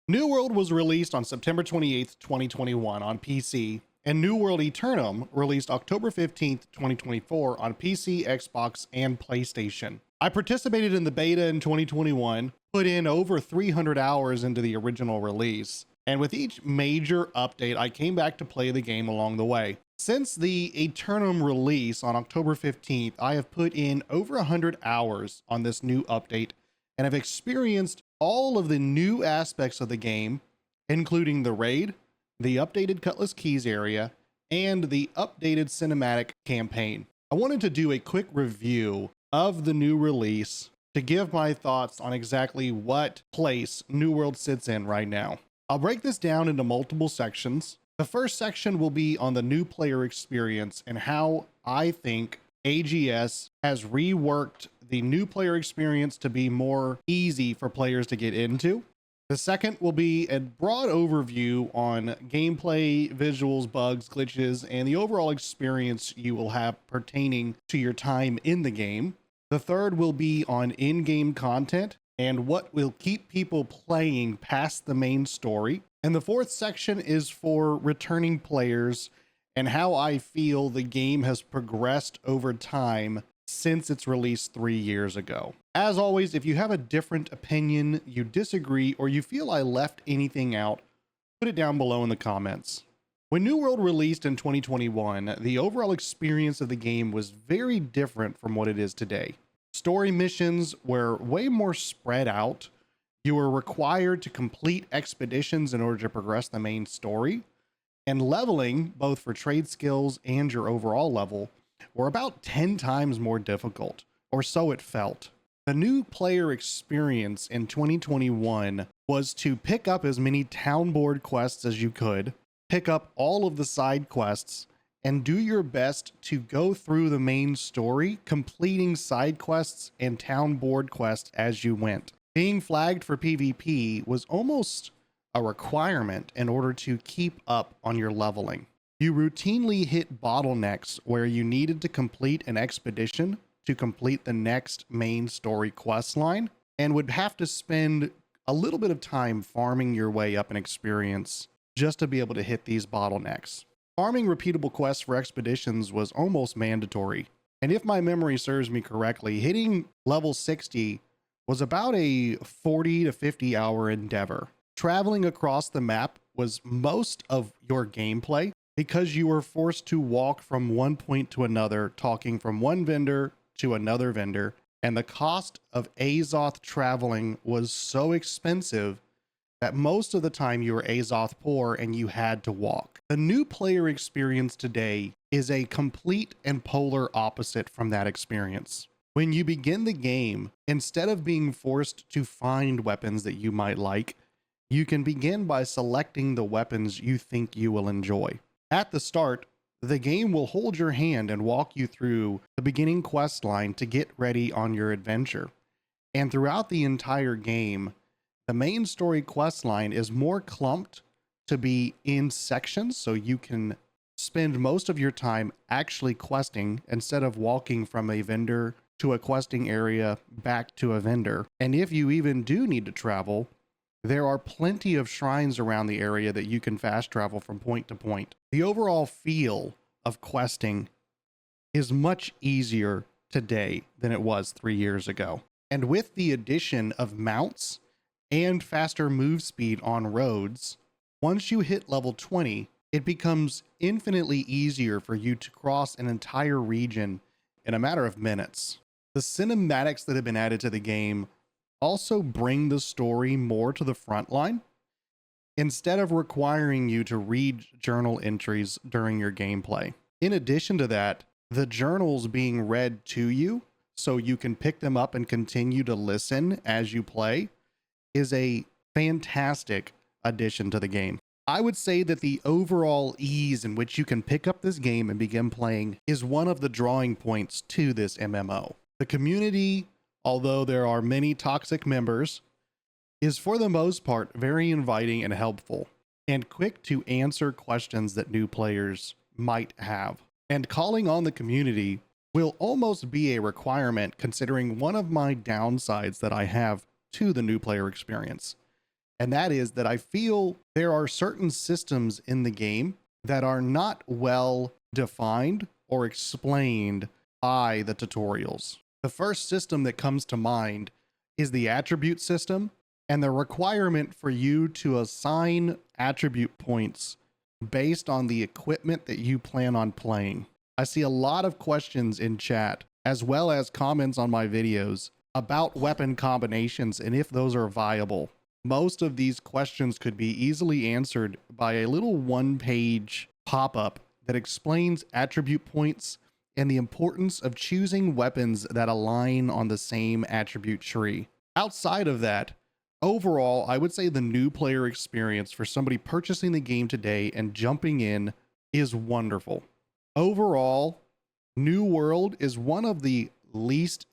New World was released on September 28th, 2021 on PC, and New World Aeternum released October 15th, 2024 on PC, Xbox, and PlayStation. I participated in the beta in 2021, put in over 300 hours into the original release, and with each major update, I came back to play the game along the way. Since the Aeternum release on October 15th, I have put in over 100 hours on this new update and have experienced all of the new aspects of the game, including the raid, the updated Cutlass Keys area, and the updated cinematic campaign. I wanted to do a quick review of the new release to give my thoughts on exactly what place New World sits in right now. I'll break this down into multiple sections. The first section will be on the new player experience and how I think AGS has reworked the new player experience to be more easy for players to get into. The second will be a broad overview on gameplay, visuals, bugs, glitches, and the overall experience you will have pertaining to your time in the game. The third will be on in-game content and what will keep people playing past the main story. And the fourth section is for returning players and how I feel the game has progressed over time since its release 3 years ago. As always, if you have a different opinion, you disagree, or you feel I left anything out, put it down below in the comments. When New World released in 2021, the overall experience of the game was very different from what it is today. Story missions were way more spread out. You were required to complete expeditions in order to progress the main story, and leveling, both for trade skills and your overall level, were about 10 times more difficult, or so it felt. The new player experience in 2021 was to pick up as many town board quests as you could, pick up all of the side quests, and do your best to go through the main story, completing side quests and town board quests as you went. Being flagged for PvP was almost a requirement in order to keep up on your leveling. You routinely hit bottlenecks where you needed to complete an expedition to complete the next main story quest line, and would have to spend a little bit of time farming your way up in experience just to be able to hit these bottlenecks. Farming repeatable quests for expeditions was almost mandatory, and if my memory serves me correctly, hitting level 60 was about a 40 to 50 hour endeavor. Traveling across the map was most of your gameplay because you were forced to walk from one point to another, talking from one vendor to another vendor, and the cost of Azoth traveling was so expensive that most of the time you were Azoth poor and you had to walk. The new player experience today is a complete and polar opposite from that experience. When you begin the game, instead of being forced to find weapons that you might like, you can begin by selecting the weapons you think you will enjoy. At the start, the game will hold your hand and walk you through the beginning quest line to get ready on your adventure. And throughout the entire game, the main story quest line is more clumped to be in sections, so you can spend most of your time actually questing instead of walking from a vendor to a questing area back to a vendor. And if you even do need to travel, there are plenty of shrines around the area that you can fast travel from point to point. The overall feel of questing is much easier today than it was 3 years ago. And with the addition of mounts and faster move speed on roads, once you hit level 20, it becomes infinitely easier for you to cross an entire region in a matter of minutes. The cinematics that have been added to the game also bring the story more to the front line instead of requiring you to read journal entries during your gameplay. In addition to that, the journals being read to you so you can pick them up and continue to listen as you play is a fantastic addition to the game. I would say that the overall ease in which you can pick up this game and begin playing is one of the drawing points to this MMO. The community, although there are many toxic members, is for the most part very inviting and helpful, and quick to answer questions that new players might have. And calling on the community will almost be a requirement, considering one of my downsides that I have to the new player experience And that is that I feel there are certain systems in the game that are not well defined or explained by the tutorials. The first system that comes to mind is the attribute system and the requirement for you to assign attribute points based on the equipment that you plan on playing. I see a lot of questions in chat, as well as comments on my videos about weapon combinations and if those are viable. Most of these questions could be easily answered by a little one-page pop-up that explains attribute points and the importance of choosing weapons that align on the same attribute tree. Outside of that, overall, I would say the new player experience for somebody purchasing the game today and jumping in is wonderful. Overall, New World is one of the least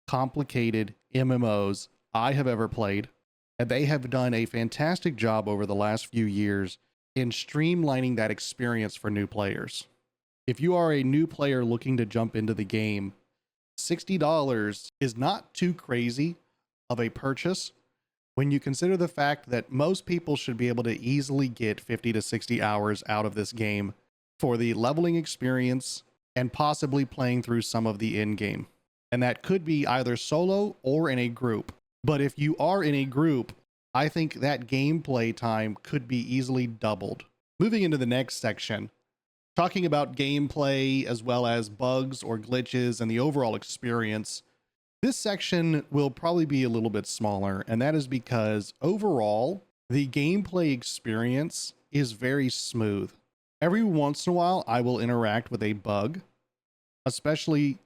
complicated MMOs I have ever played, and they have done a fantastic job over the last few years in streamlining that experience for new players. If you are a new player looking to jump into the game, $60 is not too crazy of a purchase when you consider the fact that most people should be able to easily get 50 to 60 hours out of this game for the leveling experience and possibly playing through some of the in-game. And that could be either solo or in a group. But if you are in a group, I think that gameplay time could be easily doubled. Moving into the next section, talking about gameplay as well as bugs or glitches and the overall experience, this section will probably be a little bit smaller, and that is because overall, the gameplay experience is very smooth. Every once in a while, I will interact with a bug, especially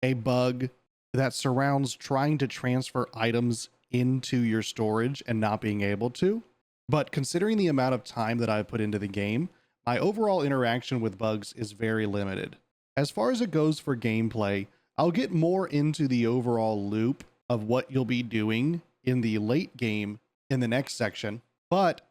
a bug that surrounds trying to transfer items into your storage and not being able to. But considering the amount of time that I've put into the game, my overall interaction with bugs is very limited. As far as it goes for gameplay, I'll get more into the overall loop of what you'll be doing in the late game in the next section, but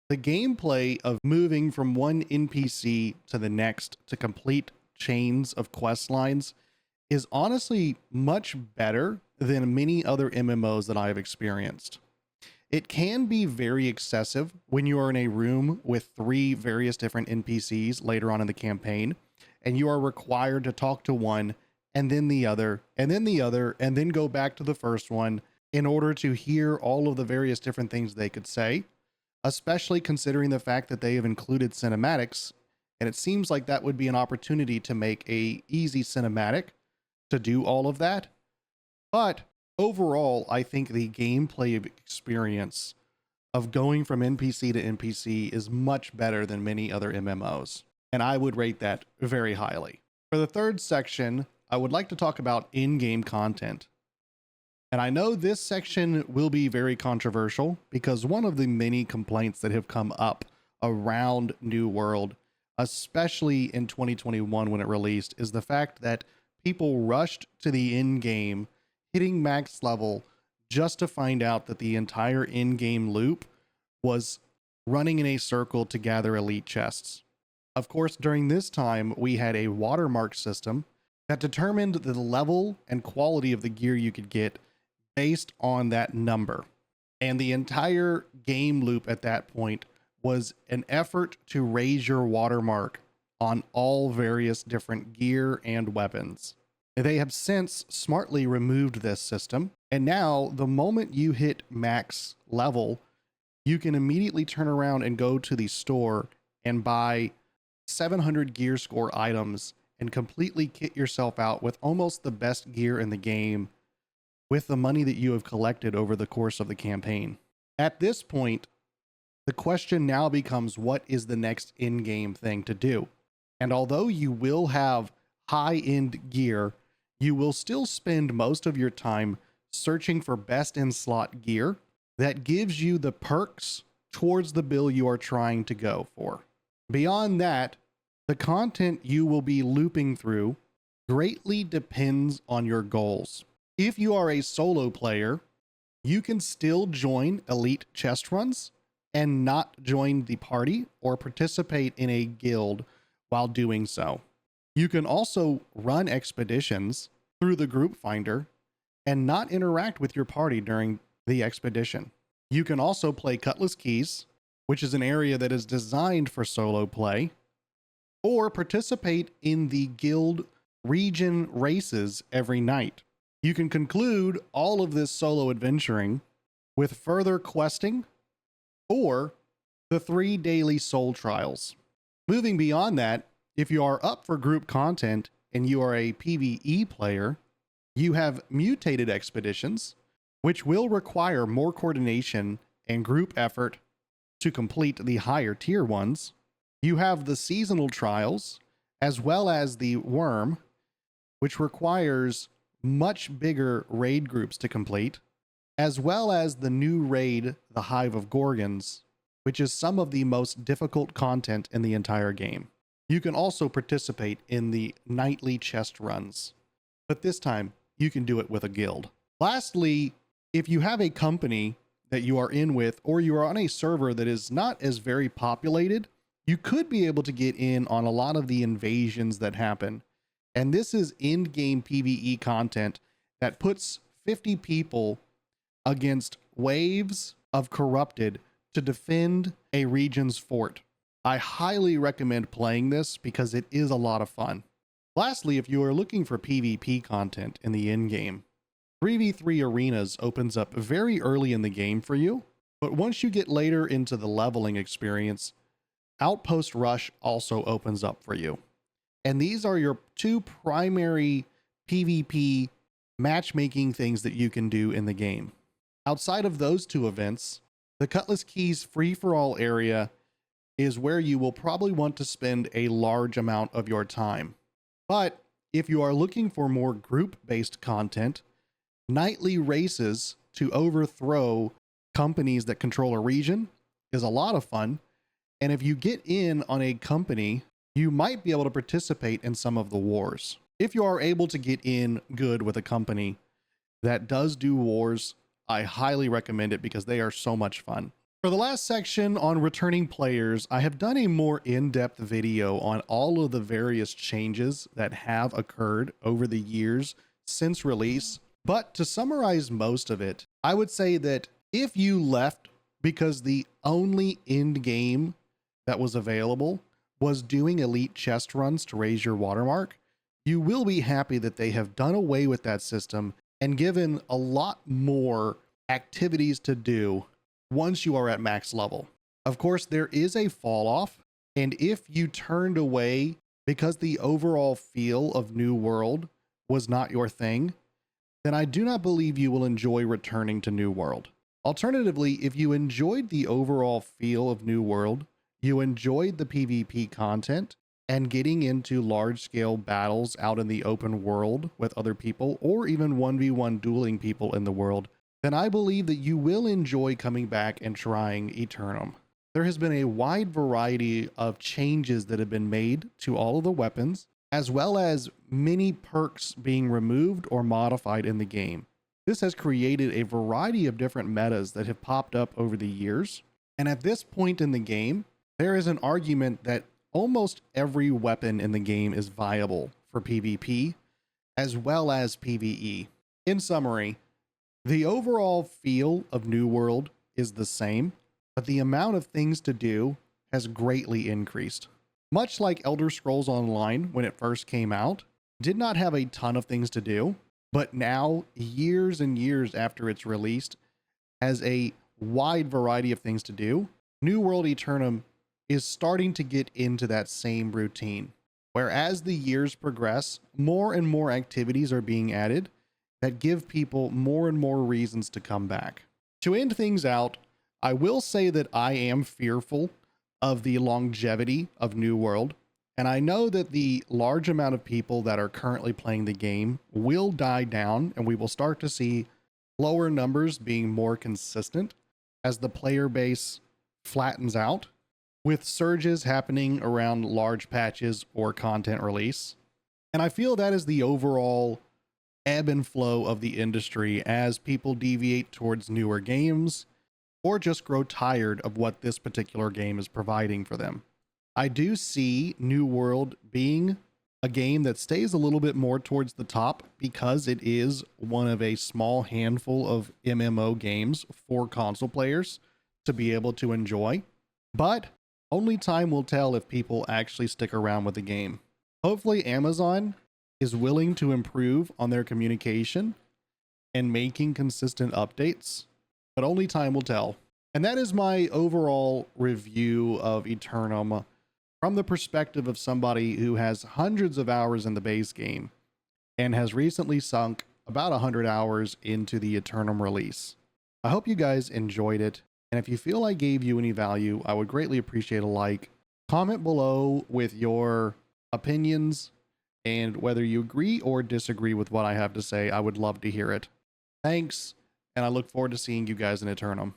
the gameplay of moving from one NPC to the next to complete chains of quest lines is honestly much better than many other MMOs that I have experienced. It can be very excessive when you are in a room with 3 various different NPCs later on in the campaign, and you are required to talk to one, and then the other, and then the other, and then go back to the first one in order to hear all of the various different things they could say, especially considering the fact that they have included cinematics, and it seems like that would be an opportunity to make a easy cinematic to do all of that. But overall, I think the gameplay experience of going from NPC to NPC is much better than many other MMOs, and I would rate that very highly. For the third section, I would like to talk about in-game content. And I know this section will be very controversial because one of the many complaints that have come up around New World, especially in 2021 when it released, is the fact that people rushed to the in-game, hitting max level, just to find out that the entire in-game loop was running in a circle to gather elite chests. Of course, during this time, we had a watermark system that determined the level and quality of the gear you could get based on that number. And the entire game loop at that point was an effort to raise your watermark on all various different gear and weapons. They have since smartly removed this system, and now the moment you hit max level, you can immediately turn around and go to the store and buy 700 gear score items and completely kit yourself out with almost the best gear in the game with the money that you have collected over the course of the campaign. At this point, the question now becomes, what is the next in-game thing to do? And although you will have high-end gear, you will still spend most of your time searching for best in slot gear that gives you the perks towards the bill you are trying to go for. Beyond that, the content you will be looping through greatly depends on your goals. If you are a solo player, you can still join elite chest runs and not join the party or participate in a guild while doing so. You can also run expeditions through the group finder and not interact with your party during the expedition. You can also play Cutlass Keys, which is an area that is designed for solo play, or participate in the guild region races every night. You can conclude all of this solo adventuring with further questing or the 3 daily soul trials. Moving beyond that, if you are up for group content and you are a PvE player, you have mutated expeditions, which will require more coordination and group effort to complete the higher tier ones. You have the seasonal trials, as well as the worm, which requires much bigger raid groups to complete, as well as the new raid, the Hive of Gorgons, which is some of the most difficult content in the entire game. You can also participate in the nightly chest runs, but this time you can do it with a guild. Lastly, if you have a company that you are in with, or you are on a server that is not as very populated, you could be able to get in on a lot of the invasions that happen. And this is in-game PvE content that puts 50 people against waves of corrupted to defend a region's fort. I highly recommend playing this because it is a lot of fun. Lastly, if you are looking for PvP content in the in-game, 3v3 arenas opens up very early in the game for you, but once you get later into the leveling experience, Outpost Rush also opens up for you. And these are your two primary PvP matchmaking things that you can do in the game. Outside of those two events, the Cutlass Keys free-for-all area is where you will probably want to spend a large amount of your time. But if you are looking for more group-based content, nightly races to overthrow companies that control a region is a lot of fun. And if you get in on a company, you might be able to participate in some of the wars. If you are able to get in good with a company that does do wars, I highly recommend it because they are so much fun. For the last section on returning players, I have done a more in-depth video on all of the various changes that have occurred over the years since release. But to summarize most of it, I would say that if you left because the only end game that was available was doing elite chest runs to raise your watermark, you will be happy that they have done away with that system and given a lot more activities to do once you are at max level. Of course, there is a fall off, and if you turned away because the overall feel of New World was not your thing, then I do not believe you will enjoy returning to New World. Alternatively, if you enjoyed the overall feel of New World, you enjoyed the PvP content and getting into large-scale battles out in the open world with other people, or even 1v1 dueling people in the world, then I believe that you will enjoy coming back and trying Aeternum. There has been a wide variety of changes that have been made to all of the weapons, as well as many perks being removed or modified in the game. This has created a variety of different metas that have popped up over the years, and at this point in the game, there is an argument that almost every weapon in the game is viable for PvP, as well as PvE. In summary, the overall feel of New World is the same, but the amount of things to do has greatly increased. Much like Elder Scrolls Online when it first came out, did not have a ton of things to do, but now, years and years after it's released, has a wide variety of things to do. New World Aeternum is starting to get into that same routine, where as the years progress, more and more activities are being added that give people more and more reasons to come back. To end things out, I will say that I am fearful of the longevity of New World, and I know that the large amount of people that are currently playing the game will die down, and we will start to see lower numbers being more consistent as the player base flattens out, with surges happening around large patches or content release. And I feel that is the overall ebb and flow of the industry as people deviate towards newer games or just grow tired of what this particular game is providing for them. I do see New World being a game that stays a little bit more towards the top because it is one of a small handful of MMO games for console players to be able to enjoy. But only time will tell if people actually stick around with the game. Hopefully Amazon is willing to improve on their communication and making consistent updates, but only time will tell. And that is my overall review of Aeternum from the perspective of somebody who has hundreds of hours in the base game and has recently sunk about 100 hours into the Aeternum release. I hope you guys enjoyed it, and if you feel I gave you any value, I would greatly appreciate a like. Comment below with your opinions and whether you agree or disagree with what I have to say. I would love to hear it. Thanks, and I look forward to seeing you guys in Aeternum.